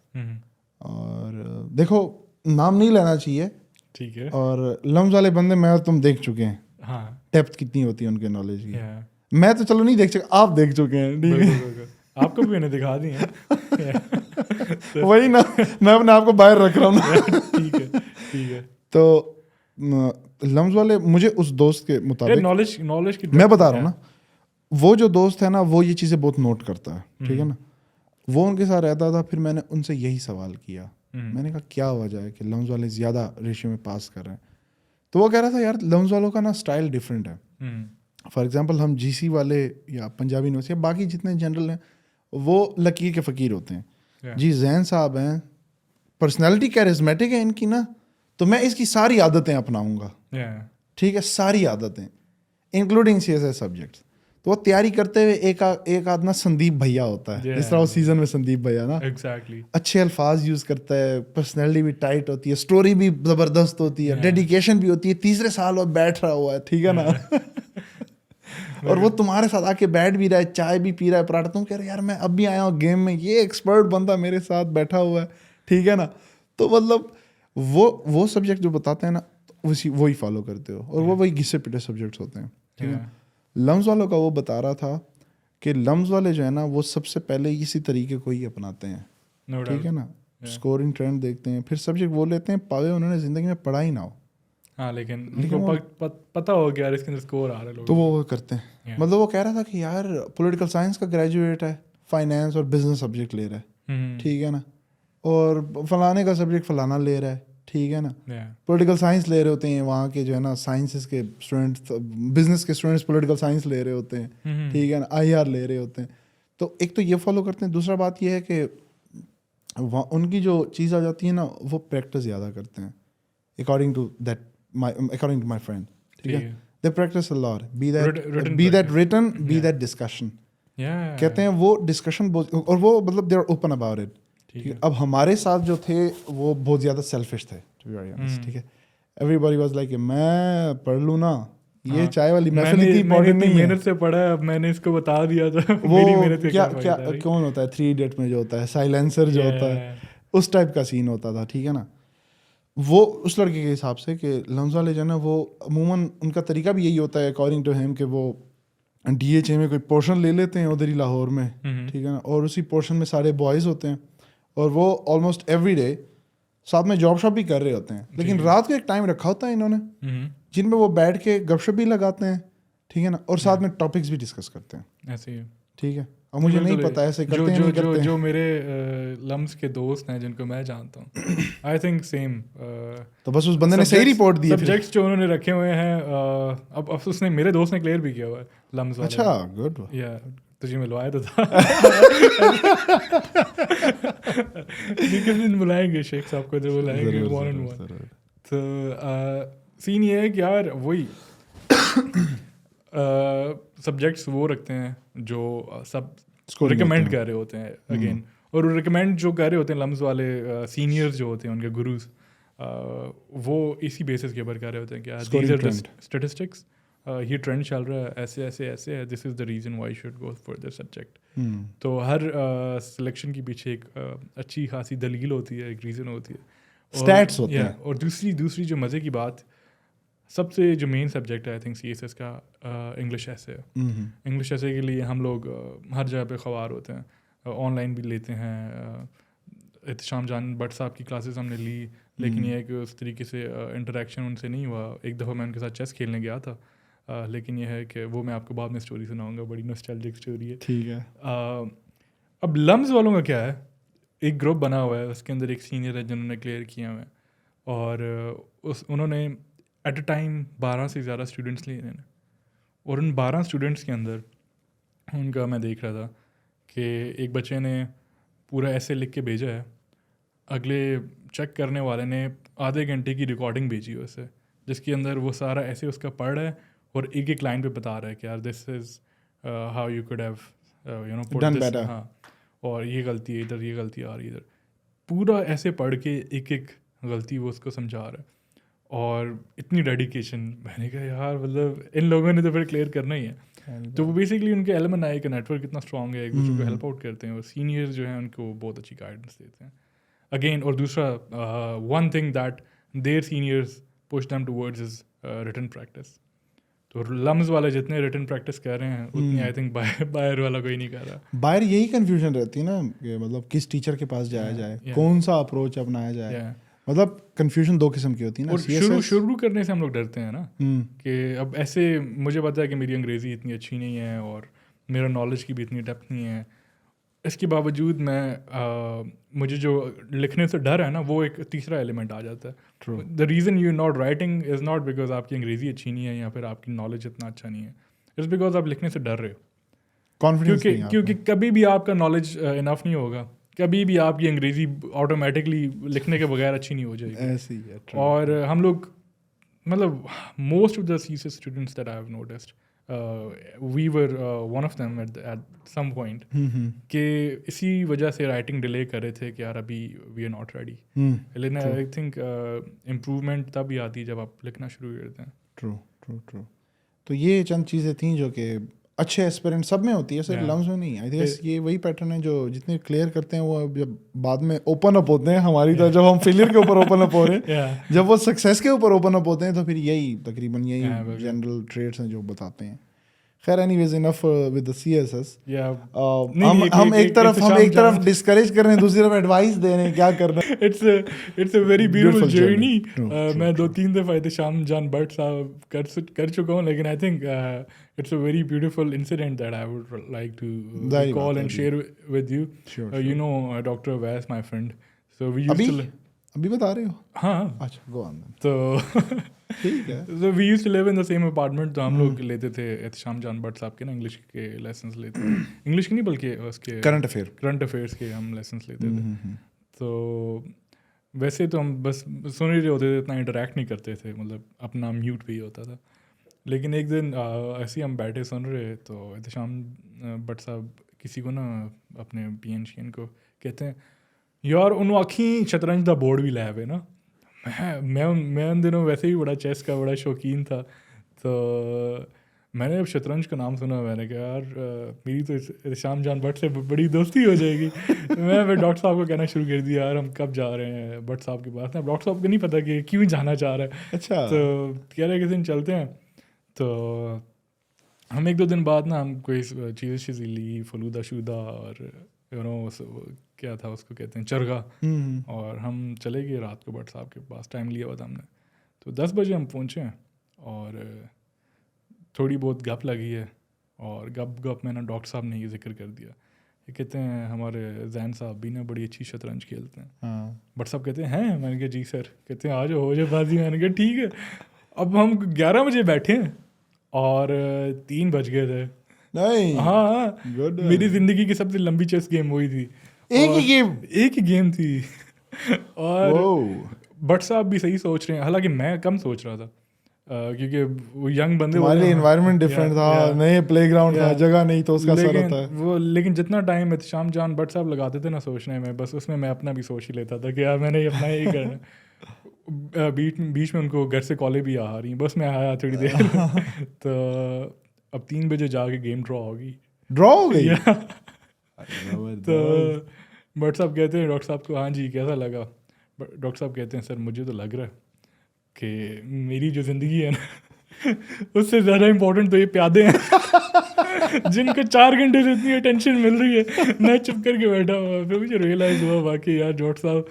اور دیکھو نام نہیں لینا چاہیے, ٹھیک ہے, اور لمز والے بندے میں اور تم دیکھ چکے ہیں, ہاں ڈیپتھ کتنی ہوتی ہے ان کے نالج کی. میں تو چلو نہیں دیکھ چکا, آپ دیکھ چکے ہیں. ٹھیک ہے, آپ کو بھی انہیں دکھا دی ہیں. وہی نا, میں اپنے آپ کو باہر رکھ رہا ہوں. ٹھیک ہے. تو لمز والے مجھے اس دوست کے مطابق نالج میں بتا رہا ہوں نا, وہ جو دوست ہے نا وہ یہ چیزیں بہت نوٹ کرتا ہے. ٹھیک ہے نا, وہ ان کے ساتھ رہتا تھا. پھر میں نے ان سے یہی سوال کیا, میں نے کہا کیا وجہ ہے کہ لمز والے زیادہ ریشیو میں پاس کر رہے ہیں. تو وہ کہہ رہا تھا یار لمز والوں کا نا اسٹائل ڈفرینٹ ہے. فار ایگزامپل ہم جی سی والے یا پنجابی یونیورسٹی یا باقی جتنے جنرل ہیں وہ لکیر کے فقیر ہوتے ہیں. جی زین صاحب ہیں, پرسنالٹی کیرزمیٹک ہے ان کی نا, تو میں اس کی ساری عادتیں اپناؤں گا, ٹھیک ہے, ساری عادتیں including C S S subjects. تو وہ تیاری کرتے ہوئے ایک آدھ نا سندیپ بھیا ہوتا ہے, جس طرح وہ سیزن میں سندیپ بھیا نا اچھے الفاظ یوز کرتا ہے, پرسنالٹی بھی ٹائٹ ہوتی ہے, اسٹوری بھی زبردست ہوتی ہے, ڈیڈیکیشن بھی ہوتی ہے, تیسرے سال وہ بیٹھ رہا ہوا ہے, ٹھیک ہے نا, اور وہ تمہارے ساتھ آ کے بیٹھ بھی رہا ہے, چائے بھی پی رہا ہے, پراٹھا, تم کہہ رہے یار میں اب بھی آیا ہوں گیم میں, یہ ایکسپرٹ بندہ میرے ساتھ بیٹھا ہوا ہے, ٹھیک ہے نا. تو مطلب وہ سبجیکٹ جو بتاتے ہیں نا وہی فالو کرتے ہو, اور وہ وہی گھسے پٹے سبجیکٹس ہوتے ہیں, ٹھیک ہے. لمز والوں کا وہ بتا رہا تھا کہ لمز والے جو ہے نا وہ سب سے پہلے اسی طریقے کو ہی اپناتے ہیں, ٹھیک ہے نا, اسکورنگ ٹرینڈ دیکھتے ہیں, پھر سبجیکٹ وہ لیتے ہیں پاوے انہوں نے زندگی میں پڑھا ہی نہ ہو, ہاں, لیکن ان کو پتہ ہو گیا اس کے اندر اسکور آ رہا ہے لوگ, تو وہ کرتے ہیں. مطلب وہ کہہ رہا تھا کہ یار پولیٹیکل سائنس کا گریجویٹ ہے, فائنینس اور بزنس سبجیکٹ لے رہا ہے, ٹھیک ہے نا, اور فلانے کا سبجیکٹ فلانا لے رہا ہے, ٹھیک ہے نا. پولیٹیکل سائنس لے رہے ہوتے ہیں وہاں کے جو ہے نا سائنسز کے اسٹوڈنٹس, بزنس کے اسٹوڈنٹس پولیٹیکل سائنس لے رہے ہوتے ہیں, ٹھیک ہے نا, آئی آر لے رہے ہوتے ہیں. تو ایک تو یہ فالو کرتے ہیں. دوسرا بات یہ ہے کہ ان کی جو چیز آ جاتی ہے نا وہ پریکٹس زیادہ کرتے ہیں, اکارڈنگ ٹو مائی فرینڈ, ٹھیک ہے. They practice a lot, be that written, be that discussion. کہتے ہیں وہ ڈسکشن, اور وہ مطلب they are open about it. اب ہمارے ساتھ جو تھے وہ بہت زیادہ سیلفش تھے, ٹھیک ہے. ایوری باڈی واز لائک میں پڑھ لوں نا, یہ چائے والی محفل اتنی امپورٹنٹ نہیں ہے, محنت سے پڑھا ہے, اب میں نے اس کو بتا دیا تھا. وہ کیا کون ہوتا ہے 3 ایڈیٹ میں جو ہوتا ہے سائلنسر جو ہوتا ہے, اس ٹائپ کا سین ہوتا تھا, ٹھیک ہے نا. وہ اس لڑکے کے حساب سے کہ لمز والے جو ہے نا وہ عموماً ان کا طریقہ بھی یہی ہوتا ہے اکارڈنگ ٹو ہیم, کہ وہ ڈی ایچ اے میں کوئی پورشن لے لیتے ہیں ادھر ہی لاہور میں, ٹھیک ہے نا, اور اسی پورشن میں سارے بوائز ہوتے ہیں, اور وہ آلموسٹ ایوری ڈے ساتھ میں جاب شاپ بھی کر رہے ہوتے ہیں. لیکن رات کو ایک ٹائم رکھا ہوتا ہے انہوں نے جن میں وہ بیٹھ کے گپ شپ بھی لگاتے ہیں, ٹھیک ہے نا, اور ساتھ میں ٹاپکس بھی ڈسکس کرتے ہیں, ایسے ہی, ٹھیک ہے. اب مجھے نہیں پتا ایسے کرتے ہیں نہیں کرتے. جو میرے لمز کے دوست ہیں جن کو میں جانتا ہوں, آئی تھنک سیم. تو بس اس بندے نے صحیح رپورٹ دی. سبجیکٹس جو انہوں نے رکھے ہوئے ہیں, اب اس نے میرے دوست نے کلیئر بھی کیا ہوا ہے لمز والا. اچھا, گڈ. یا تجھے ملوایا تو تھا. کس دن بلائیں گے شیخ صاحب کو, ادھر بلائیں گے 1-on-1. تو سین یہ ہے کہ یار وہی سبجیکٹس وہ رکھتے ہیں جو سب ریکمینڈ کر رہے ہوتے ہیں اگین, اور ریکمینڈ جو کر رہے ہوتے ہیں لمز والے سینئرز جو ہوتے ہیں ان کے گروز, وہ اسی بیسس کے اوپر کر رہے ہوتے ہیں کہ دیز آر اسٹیٹسٹکس, یہ ٹرینڈ چل رہا ہے, ایسے ایسے ایسے ہے, this is the reason why should go for this subject. تو ہر سلیکشن کے پیچھے ایک اچھی خاصی دلیل ہوتی ہے, ایک ریزن ہوتی ہے, اسٹیٹس ہوتے ہیں. اور دوسری جو مزے کی بات, سب سے جو مین سبجیکٹ ہے I think C S S کا انگلش ایسے ہے. انگلش ایسے کے لیے ہم لوگ ہر جگہ پہ خوار ہوتے ہیں, آن لائن بھی لیتے ہیں. احتشام جان بٹ صاحب کی کلاسز ہم نے لی, لیکن یہ ہے کہ اس طریقے سے انٹریکشن ان سے نہیں ہوا. ایک دفعہ میں ان کے ساتھ چیس کھیلنے گیا تھا, لیکن یہ ہے کہ وہ میں آپ کو بعد میں اسٹوری سناؤں گا, بڑی نوسٹیلجک اسٹوری ہے, ٹھیک ہے. اب لمز والوں کا کیا ہے, ایک گروپ بنا ہوا ہے, اس کے اندر ایک سینئر ہے جنہوں نے کلیئر کیا ہوئے ہیں, اور انہوں نے ایٹ اے ٹائم 12 سے زیادہ اسٹوڈنٹس لیے ہیں, اور ان 12 اسٹوڈنٹس کے اندر ان کا میں دیکھ رہا تھا کہ ایک بچے نے پورا ایسے لکھ کے بھیجا ہے, اگلے چیک کرنے والے نے آدھے گھنٹے کی ریکارڈنگ بھیجی ہے اسے, جس کے اندر وہ سارا ایسے اس کا پڑھ رہا ہے اور ایک ایک لائن پہ بتا رہا ہے کہ یار this is how you code have you know put this, ہاں, اور یہ غلطی ہے ادھر, یہ غلطی آ رہی ہے ادھر, پورا ایسے پڑھ کے ایک ایک غلطی وہ اس کو سمجھا رہا ہے, اور اتنی ڈیڈیکیشن. میں نے کہا یار مطلب ان لوگوں نے تو پھر کلیئر کرنا ہی ہے. تو وہ بیسکلی ان کے ایلمنائی کا نیٹ ورک اتنا اسٹرانگ ہے, ایک دوسرے کو ہیلپ آؤٹ کرتے ہیں, اور سینئرز جو ہیں ان کو بہت اچھی گائیڈنس دیتے ہیں اگین. اور دوسرا one thing that there seniors push them towards is written practice. تو لمز والے جتنے ریٹن پریکٹس کر رہے ہیں اتنی آئی تھنک باہر والا کوئی نہیں کر رہا. باہر یہی کنفیوژن رہتی ہے نا کہ مطلب کس ٹیچر کے پاس جایا جائے, کون سا اپروچ اپنایا جائے. مطلب کنفیوژن 2 قسم کی ہوتی ہے نا. اور شروع کرنے سے ہم لوگ ڈرتے ہیں نا کہ اب ایسے مجھے پتا ہے کہ میری انگریزی اتنی اچھی نہیں ہے اور میرا نالج کی بھی اتنی ڈیپتھ نہیں ہے, اس کے باوجود میں مجھے جو لکھنے سے ڈر ہے نا وہ ایک تیسرا ایلیمنٹ آ جاتا ہے. The reason you not writing is not because آپ کی انگریزی اچھی نہیں ہے یا پھر آپ کی نالج اتنا اچھا نہیں ہے, اٹس بیکاز آپ لکھنے سے ڈر رہے ہو. کیونکہ کبھی بھی آپ کا نالج انف نہیں ہوگا, کبھی بھی آپ کی انگریزی آٹومیٹکلی لکھنے کے بغیر اچھی نہیں ہو جائے گی. اور ہم لوگ مطلب most of the C S students that I have noticed we were one of them at some point کہ اسی وجہ سے رائٹنگ ڈیلے کر رہے تھے کہ یار ابھی وی آر ناٹ ریڈی. لیکن آئی تھنک امپرومنٹ تب ہی آتی ہے جب آپ لکھنا شروع کرتے ہیں. ٹرو. تو یہ چند چیزیں تھیں جو کہ اچھے ایسپیرنٹ سب میں ہوتی ہے, صرف لمز میں نہیں. آئی تھنک یہ وہی پیٹرن ہے جو جتنے کلیئر کرتے ہیں وہ جب بعد میں اوپن اپ ہوتے ہیں ہماری طرح, جب ہم فیلئر کے اوپر اوپن اپ ہو رہے ہیں, جب وہ سکسیس کے اوپر اوپن اپ ہوتے ہیں تو پھر یہی تقریباً یہی جنرل ٹریٹس ہیں جو بتاتے ہیں. خیر anyways enough with the C S S. ہم ایک طرف ڈسکریج کر رہے ہیں, دوسری طرف ایڈوائس دے رہے ہیں کیا کرنا ہے. It's a very beautiful journey. میں 2-3 دفعہ احتشام جان بٹ صاحب کر چکا ہوں, لیکن I think it's a very beautiful incident that I would like to recall and share with you. Sure. You know Dr. Avais, my friend. So we used to ابھی بتا رہے ہو؟ ہاں اچھا گو آن. تو ٹھیک ہے. So we used to live in the same apartment. تو ہم لوگ لیتے تھے احتشام جان بٹ صاحب کے نا انگلش کے لیسنس لیتے تھے. انگلش کے نہیں بلکہ اس کے کرنٹ افیئرس کے ہم لیسنس لیتے تھے. تو ویسے تو ہم بس سن ہی رہے ہوتے تھے, اتنا انٹریکٹ نہیں کرتے تھے, مطلب اپنا میوٹ پہ ہی ہوتا تھا. لیکن ایک دن ایسے ہی ہم بیٹھے سن رہے تو احتشام بٹ صاحب کسی کو نا اپنے پی این شین کو کہتے ہیں یار انہوں آکھیں شطرنج دا بورڈ بھی لے ہوئے نا. میں ان دنوں ویسے ہی بڑا چیس کا بڑا شوقین تھا, تو میں نے جب شطرنج کا نام سنا میں نے کہا یار میری تو احتشام جان بٹ سے بڑی دوستی ہو جائے گی. میں پھر ڈاکٹر صاحب کو کہنا شروع کر دیا یار ہم کب جا رہے ہیں بٹ صاحب کے پاس. ڈاکٹر صاحب کو نہیں پتا کہ کیوں جانا چاہ رہا ہے. اچھا. تو کہہ رہے کسی دن چلتے ہیں. تو ہم 1-2 دن بعد نا ہم کوئی چیزیں لی, فلودہ شودہ اور کیا تھا اس کو کہتے ہیں چرگا, اور ہم چلے گئے رات کو بٹ صاحب کے پاس. ٹائم لیا ہوا تھا ہم نے, تو 10 بجے ہم پہنچے ہیں اور تھوڑی بہت گپ لگی ہے. اور گپ میں نا ڈاکٹر صاحب نے یہ ذکر کر دیا, یہ کہتے ہیں ہمارے زین صاحب بھی نا بڑی اچھی شطرنج کھیلتے ہیں. بٹ صاحب کہتے ہیں میں نے کہا جی سر. کہتے ہیں آ جاؤ ہو جائے بازی. میں نے کہا ٹھیک ہے. اب ہم 11 بجے بیٹھے ہیں اور 3 بج گئے تھے. ہاں میری زندگی کی سب سے لمبی چیس گیم وہی تھی. ایک ہی گیم تھی. اور بٹ صاحب بھی صحیح سوچ رہے ہیں, حالانکہ میں کم سوچ رہا تھا کیونکہ وہ ینگ بندے ہمارے انوائرمنٹ ڈفرینٹ تھا, نئے پلے گراؤنڈ تھا, جگہ نہیں تو اس کا اثر ہوتا ہے وہ. لیکن جتنا ٹائم احتشام جان بٹ صاحب لگاتے تھے نا سوچنے میں, بس اس میں اپنا بھی سوچ ہی لیتا تھا کہ یار میں نے اپنا یہی کرنا. بیچ میں ان کو گھر سے کالیں بھی آ رہی ہیں, بس میں آیا تھوڑی دیر. تو اب 3 بجے جا کے گیم ڈرا ہو گئی. تو بٹ صاحب کہتے ہیں ڈاکٹر صاحب کو ہاں جی کیسا لگا. ڈاکٹر صاحب کہتے ہیں سر مجھے تو لگ رہا ہے کہ میری جو زندگی ہے نا اس سے زیادہ امپورٹنٹ تو یہ پیادے ہیں جن کو 4 گھنٹے سے اتنی اٹینشن مل رہی ہے. میں چپ کر کے بیٹھا ہوا. پھر مجھے ریئلائز ہوا واقعی یار ڈاکٹر صاحب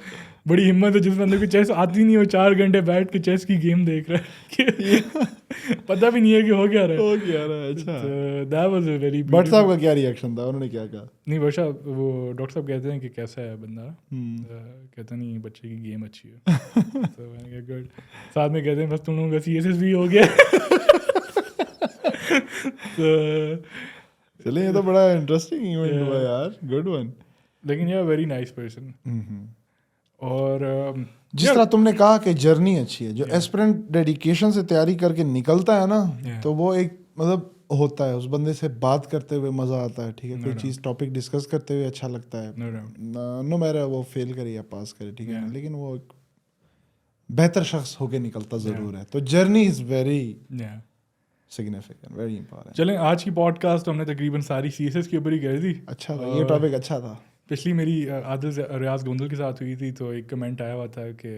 بڑی ہمت ہے, جس بندے کو چیس آتی نہیں ہو 4 گھنٹے بیٹھ کے چیس کی گیم دیکھ رہا ہے, پتہ بھی نہیں ہے کہ ہو کیا رہا ہے. اچھا that was a very. But صاحب کا کیا ریئیکشن تھا, انہوں نے کیا کہا؟ نہیں بٹ صاحب وہ ڈاکٹر صاحب کہتے ہیں کہ کیسا ہے بندہ. کہتا نہیں بچے کی گیم اچھی ہے. تو میں نے کہا گڈ. ساتھ میں کہتے ہیں بس تم لوگوں کا سی ایس ایس بھی ہو گیا. چلیں یہ تو بڑا انٹرسٹنگ ایونٹ ہوا یار, گڈ ون. لیکن یار ویری نائس پرسن. اور جس طرح تم نے کہا کہ جرنی اچھی ہے, جو ایسپرنٹ ڈیڈیکیشن سے تیاری کر کے نکلتا ہے نا, تو وہ ایک مطلب ہوتا ہے اس بندے سے بات کرتے ہوئے مزہ آتا ہے. ٹھیک ہے, کوئی چیز ٹاپک ڈسکس کرتے ہوئے اچھا لگتا ہے, نو میرا وہ فیل کرے یا پاس کرے. ٹھیک ہے, لیکن وہ ایک بہتر شخص ہو کے نکلتا ضرور ہے. تو journey is very significant, very important. چلیں آج کی پوڈ کاسٹ ہم نے تقریباً ساری سی ایس ایس کے اوپر ہی کر دی. اچھا تھا یہ ٹاپک, اچھا تھا. پچھلی میری عادل ریاض گوندل کے ساتھ ہوئی تھی, تو ایک کمنٹ آیا ہوا تھا کہ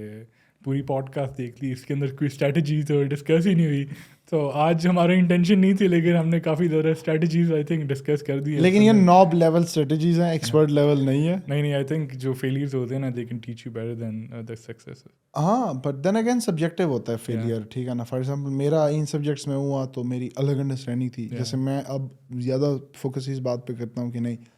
پوری پوڈ کاسٹ دیکھ لی, اس کے اندر کوئی اسٹریٹجی تو ڈسکس ہی نہیں ہوئی. تو آج ہمارا انٹینشن نہیں تھی, لیکن ہم نے کافی زیادہ اسٹریٹجیز آئی تھنک ڈسکس کر دی. لیکن یہ نوب لیول اسٹریٹجیز ہیں, ایکسپرٹ لیول نہیں ہے. نہیں آئی تھنک جو فیلیئرز ہوتے ہیں نا they can teach you better than the success. ہاں بٹ دین اگین سبجیکٹیو ہوتا ہے فیلئر. ٹھیک ہے نا, فار ایگزامپل میرا ان سبجیکٹس میں ہوا تو میری الگ انڈرسٹینڈنگ تھی. جیسے میں اب زیادہ فوکس اس بات پہ کرتا ہوں کہ نہیں